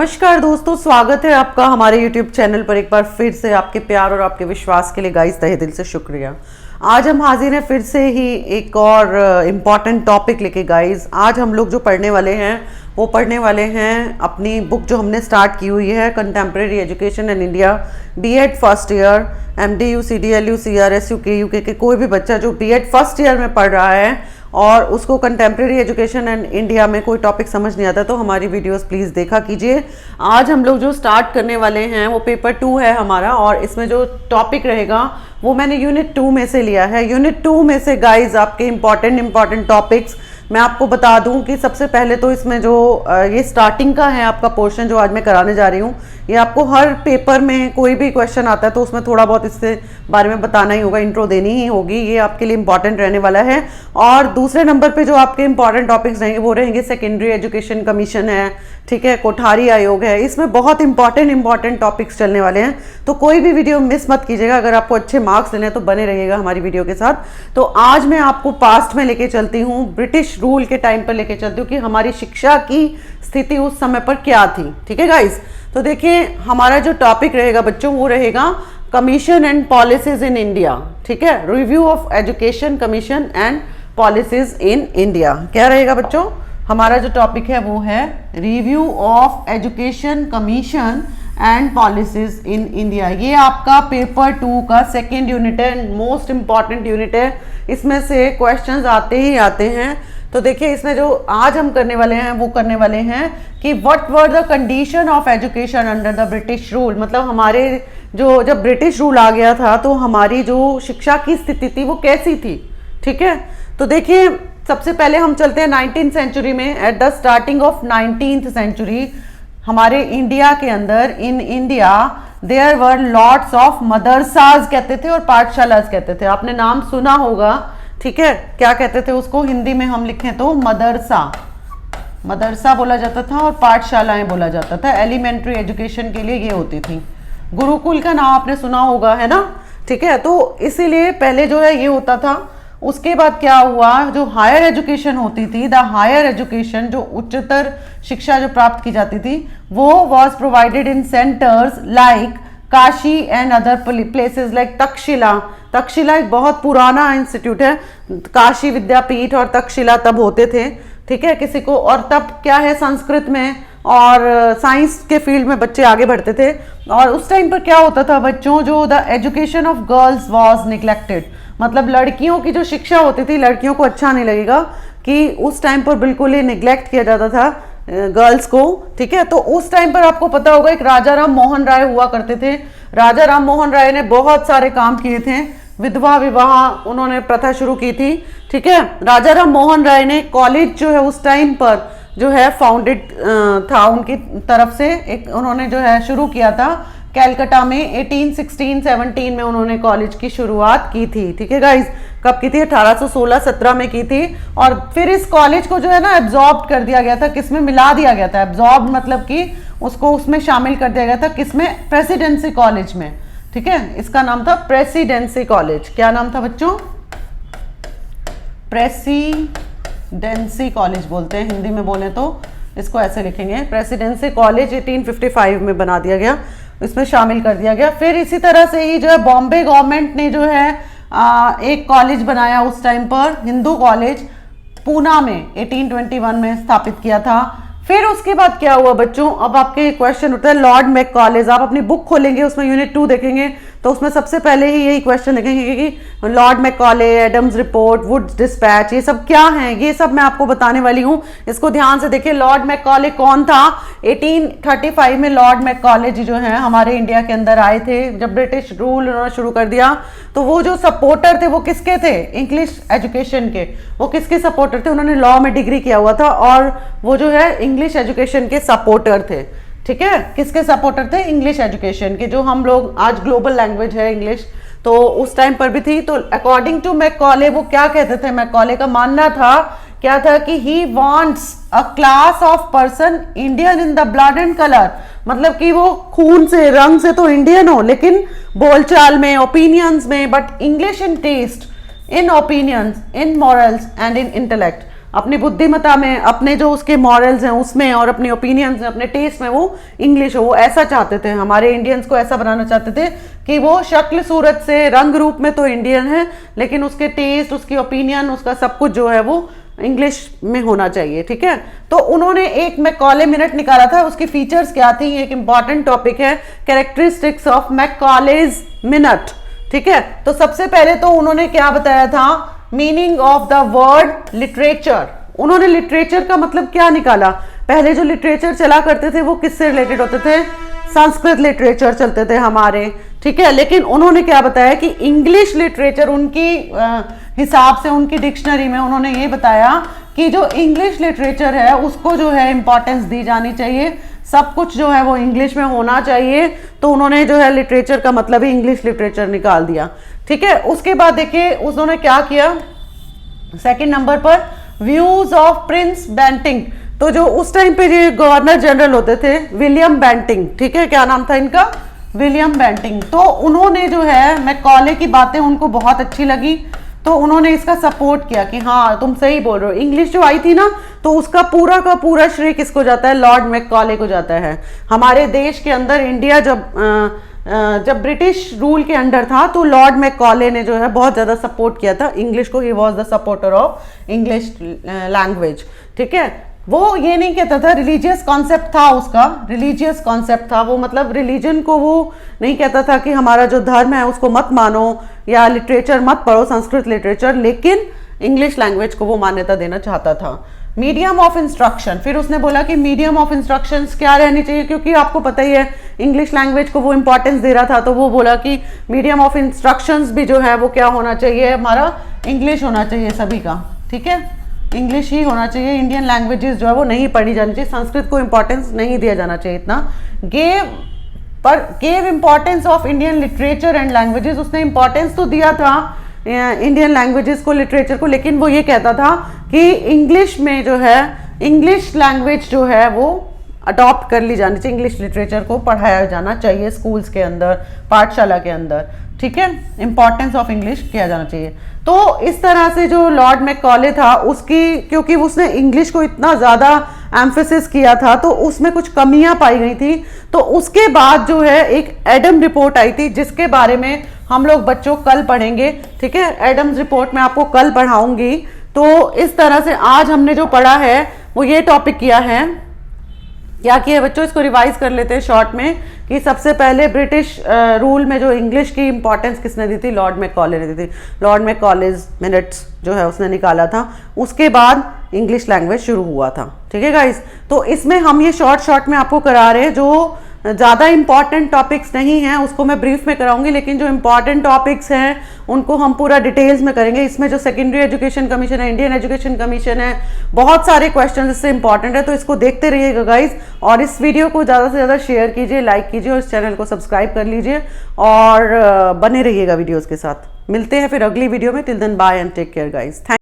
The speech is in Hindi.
नमस्कार दोस्तों, स्वागत है आपका हमारे YouTube चैनल पर। एक बार फिर से आपके प्यार और आपके विश्वास के लिए गाइस तहे दिल से शुक्रिया। आज हम हाजिर हैं फिर से ही एक और इम्पॉर्टेंट टॉपिक लेके गाइस। आज हम लोग जो पढ़ने वाले हैं वो पढ़ने वाले हैं अपनी बुक जो हमने स्टार्ट की हुई है, contemporary education in India, BEd first year, MDU, CDLU, CRS, UK के कोई भी बच्चा जो बीएड फर्स्ट ईयर में पढ़ रहा है और उसको कंटेम्प्रेरी एजुकेशन एंड इंडिया में कोई टॉपिक समझ नहीं आता तो हमारी वीडियोस प्लीज़ देखा कीजिए। आज हम लोग जो स्टार्ट करने वाले हैं वो पेपर 2 है हमारा, और इसमें जो टॉपिक रहेगा वो मैंने यूनिट 2 में से लिया है। यूनिट 2 में से गाइज आपके इम्पॉर्टेंट टॉपिक्स मैं आपको बता दूं कि सबसे पहले तो इसमें जो ये स्टार्टिंग का है आपका पोर्शन जो आज मैं कराने जा रही हूँ, ये आपको हर पेपर में कोई भी क्वेश्चन आता है तो उसमें थोड़ा बहुत इसके बारे में बताना ही होगा, इंट्रो देनी ही होगी। ये आपके लिए इंपॉर्टेंट रहने वाला है। और दूसरे नंबर पे जो आपके इंपॉर्टेंट टॉपिक्स रहेंगे वो रहेंगे सेकेंडरी एजुकेशन कमीशन है, ठीक है, कोठारी आयोग है। इसमें बहुत इंपॉर्टेंट टॉपिक्स चलने वाले हैं, तो कोई भी वीडियो मिस मत कीजिएगा। अगर आपको अच्छे मार्क्स लेने हैं तो बने रहिएगा हमारी वीडियो के साथ। तो आज मैं आपको पास्ट में लेके चलती हूँ, ब्रिटिश रूल के टाइम पर लेके चलती हूँ कि हमारी शिक्षा की स्थिति उस समय पर क्या थी। ठीक है गाइस, तो देखिए हमारा जो टॉपिक रहेगा बच्चों वो रहेगा commission and policies in India. ठीक है, review of education commission and policies in India. क्या रहेगा बच्चों? हमारा जो टॉपिक है वो है review of education commission and policies in India. ये आपका पेपर 2 का सेकेंड यूनिट है, मोस्ट इंपॉर्टेंट यूनिट है। इसमें से क्वेश्चंस आते ही आते हैं। तो देखिए इसमें जो आज हम करने वाले हैं वो करने वाले हैं कि what were the condition of education under the British rule. मतलब हमारे जो जब ब्रिटिश रूल आ गया था तो हमारी जो शिक्षा की स्थिति थी वो कैसी थी। ठीक है, तो देखिए सबसे पहले हम चलते हैं 19th सेंचुरी में। At the starting of 19th century हमारे इंडिया के अंदर, in India there were lots of मदरसाज कहते थे और पाठशालाज कहते थे। आपने नाम सुना होगा, ठीक है, क्या कहते थे उसको? हिंदी में हम लिखें तो मदरसा बोला जाता था और पाठशालाएं बोला जाता था। एलिमेंट्री एजुकेशन के लिए ये होती थी। गुरुकुल का नाम आपने सुना होगा, है ना? ठीक है, तो इसीलिए पहले जो है ये होता था। उसके बाद क्या हुआ, जो हायर एजुकेशन होती थी, द हायर एजुकेशन, जो उच्चतर शिक्षा जो प्राप्त की जाती थी, वो was provided in centres like Kashi and other places like Takshashila. Takshashila एक बहुत पुराना इंस्टीट्यूट है। काशी विद्यापीठ और तक्षशिला तब होते थे, ठीक है, किसी को। और तब क्या है, संस्कृत में और साइंस के फील्ड में बच्चे आगे बढ़ते थे। और उस टाइम पर क्या होता था बच्चों, जो the education of girls was neglected. मतलब लड़कियों की जो शिक्षा होती थी, लड़कियों को अच्छा नहीं लगेगा कि उस टाइम पर बिल्कुल ही निग्लेक्ट किया जाता था गर्ल्स को। ठीक है, तो उस टाइम पर आपको पता होगा एक राजा राम मोहन राय हुआ करते थे। राजा राम मोहन राय ने बहुत सारे काम किए थे। विधवा विवाह उन्होंने प्रथा शुरू की थी। ठीक है, राजा राम मोहन राय ने कॉलेज जो है उस टाइम पर जो है फाउंडेड था उनकी तरफ से, एक उन्होंने जो है शुरू किया था कैलकाटा में 1816-17 में उन्होंने कॉलेज की शुरुआत की थी। ठीक है गाइज, कब की थी? 1816-17 में की थी। और फिर इस कॉलेज को जो है ना एब्जॉर्ब कर दिया गया था, किसमें मिला दिया गया था। एब्जॉर्ब मतलब कि उसको उसमें शामिल कर दिया गया था, किसमें? प्रेसिडेंसी कॉलेज में। ठीक है, इसका नाम था प्रेसिडेंसी कॉलेज। क्या नाम था बच्चों? प्रेसिडेंसी कॉलेज बोलते हैं, हिंदी में बोले तो इसको ऐसे लिखेंगे, प्रेसिडेंसी कॉलेज। 1855 में बना दिया गया, इसमें शामिल कर दिया गया। फिर इसी तरह से ही जो है बॉम्बे गवर्नमेंट ने जो है एक कॉलेज बनाया उस टाइम पर, हिंदू कॉलेज, पूना में 1821 में स्थापित किया था। फिर उसके बाद क्या हुआ बच्चों, अब आपके क्वेश्चन उठता है लॉर्ड मैकॉले। आप अपनी बुक खोलेंगे, उसमें यूनिट 2 देखेंगे तो उसमें सबसे पहले ही यही क्वेश्चन देखेंगे कि Lord Macaulay, Adams report, Wood's dispatch, ये सब क्या है, ये सब मैं आपको बताने वाली हूँ। इसको ध्यान से देखिए। लॉर्ड मैकॉले कौन था? 1835 में लॉर्ड मैकॉले जी जो है हमारे इंडिया के अंदर आए थे। जब ब्रिटिश रूल उन्होंने शुरू कर दिया तो वो जो सपोर्टर थे वो किसके थे? इंग्लिश एजुकेशन के। वो किसके सपोर्टर थे? उन्होंने लॉ में डिग्री किया हुआ था और वो जो है इंग्लिश एजुकेशन के सपोर्टर थे। ठीक है, किसके सपोर्टर थे? इंग्लिश एजुकेशन के, जो हम लोग आज ग्लोबल लैंग्वेज है इंग्लिश, तो उस टाइम पर भी थी। तो अकॉर्डिंग टू मैकॉले वो क्या कहते थे? मैकॉले का मानना था क्या था कि he wants a class of person Indian in the blood and colour. मतलब कि वो खून से, रंग से तो इंडियन हो लेकिन बोलचाल में, ओपिनियंस में, but English in taste, in opinions, in morals and in intellect. अपनी बुद्धिमत्ता में, अपने जो उसके मॉरल्स हैं उसमें और अपने ओपिनियंस में, अपने टेस्ट में वो इंग्लिश हो, वो ऐसा चाहते थे। हमारे इंडियंस को ऐसा बनाना चाहते थे कि वो शक्ल सूरत से, रंग रूप में तो इंडियन है, लेकिन उसके टेस्ट, उसकी ओपिनियन, उसका सब कुछ जो है वो इंग्लिश में होना चाहिए। ठीक है, तो उन्होंने एक मैकॉले मिनट निकाला था, उसकी फीचर्स क्या थी, एक इंपॉर्टेंट टॉपिक है, कैरेक्टरिस्टिक्स ऑफ मैकॉलेज मिनट। ठीक है, तो सबसे पहले तो उन्होंने क्या बताया था, meaning of the word literature. उन्होंने लिटरेचर का मतलब क्या निकाला, पहले जो लिटरेचर चला करते थे वो किससे रिलेटेड होते थे, संस्कृत लिटरेचर चलते थे हमारे। ठीक है, लेकिन उन्होंने क्या बताया कि इंग्लिश लिटरेचर, उनकी हिसाब से, उनकी डिक्शनरी में उन्होंने ये बताया कि जो इंग्लिश लिटरेचर है उसको जो है इंपॉर्टेंस दी जानी चाहिए, सब कुछ जो है वो इंग्लिश में होना चाहिए। तो उन्होंने जो है लिटरेचर का मतलब ही इंग्लिश लिटरेचर निकाल दिया। ठीक है, उसके बाद देखिए उन्होंने क्या किया, सेकंड नंबर पर व्यूज ऑफ प्रिंस बेंटिंग। तो जो उस टाइम पे जो गवर्नर जनरल होते थे विलियम बेंटिंग, ठीक है, क्या नाम था इनका, विलियम बेंटिंग। तो उन्होंने जो है मैकॉले की बातें उनको बहुत अच्छी लगी, तो उन्होंने इसका सपोर्ट किया कि हाँ तुम सही बोल रहे हो। इंग्लिश जो आई थी ना, तो उसका पूरा का पूरा श्रेय किसको जाता है, लॉर्ड मैकॉले को जाता है। हमारे देश के अंदर, इंडिया जब ब्रिटिश रूल के अंडर था, तो लॉर्ड मैकॉले ने जो है बहुत ज़्यादा सपोर्ट किया था इंग्लिश को। He was the supporter of English language. ठीक है, वो ये नहीं कहता था, रिलीजियस कॉन्सेप्ट था उसका, रिलीजियस कॉन्सेप्ट था वो, मतलब रिलीजन को वो नहीं कहता था कि हमारा जो धर्म है उसको मत मानो या लिटरेचर मत पढ़ो, संस्कृत लिटरेचर, लेकिन इंग्लिश लैंग्वेज को वो मान्यता देना चाहता था। मीडियम ऑफ इंस्ट्रक्शन, फिर उसने बोला कि मीडियम ऑफ इंस्ट्रक्शंस क्या रहनी चाहिए, क्योंकि आपको पता ही है इंग्लिश लैंग्वेज को वो इंपॉर्टेंस दे रहा था, तो वो बोला कि मीडियम ऑफ इंस्ट्रक्शंस भी जो है वो क्या होना चाहिए, हमारा इंग्लिश होना चाहिए सभी का। ठीक है, इंग्लिश ही होना चाहिए, इंडियन लैंग्वेजेस जो है वो नहीं पढ़ी जानी चाहिए, संस्कृत को इंपॉर्टेंस नहीं दिया जाना चाहिए इतना। Gave importance of Indian literature and languages, उसने इंपॉर्टेंस तो दिया था इंडियन लैंग्वेजेस को, लिटरेचर को, लेकिन वो ये कहता था कि इंग्लिश में जो है, इंग्लिश लैंग्वेज जो है वो अडॉप्ट कर ली जानी चाहिए, इंग्लिश लिटरेचर को पढ़ाया जाना चाहिए स्कूल्स के अंदर, पाठशाला के अंदर। ठीक है, इंपॉर्टेंस ऑफ इंग्लिश किया जाना चाहिए। तो इस तरह से जो लॉर्ड मैकॉले था उसकी, क्योंकि उसने इंग्लिश को इतना ज़्यादा एम्फेसिस किया था, तो उसमें कुछ कमियां पाई गई थी। तो उसके बाद जो है एक एडम रिपोर्ट आई थी, जिसके बारे में हम लोग बच्चों कल पढ़ेंगे। ठीक है, एडम्स रिपोर्ट मैं आपको कल पढ़ाऊंगी। तो इस तरह से आज हमने जो पढ़ा है वो ये टॉपिक किया है, क्या किया बच्चों, इसको रिवाइज कर लेते हैं शॉर्ट में, कि सबसे पहले ब्रिटिश रूल में जो इंग्लिश की इंपॉर्टेंस किसने दी थी, लॉर्ड मैकॉले ने दी थी। लॉर्ड मैकॉलेज मिनट्स जो है उसने निकाला था, उसके बाद इंग्लिश लैंग्वेज शुरू हुआ था। ठीक है गाइस, तो इसमें हम ये शॉर्ट में आपको करा रहे हैं, जो ज़्यादा इंपॉर्टेंट टॉपिक्स नहीं हैं उसको मैं ब्रीफ में कराऊंगी, लेकिन जो इंपॉर्टेंट टॉपिक्स हैं उनको हम पूरा डिटेल्स में करेंगे। इसमें जो सेकेंडरी एजुकेशन कमीशन है, इंडियन एजुकेशन कमीशन है, बहुत सारे क्वेश्चन इससे इंपॉर्टेंट है, तो इसको देखते रहिएगा गाइज। और इस वीडियो को ज़्यादा से ज़्यादा शेयर कीजिए, लाइक कीजिए और इस चैनल को सब्सक्राइब कर लीजिए और बने रहिएगा वीडियोज़ के साथ। मिलते हैं फिर अगली वीडियो में। Till then bye and take care guys. Thank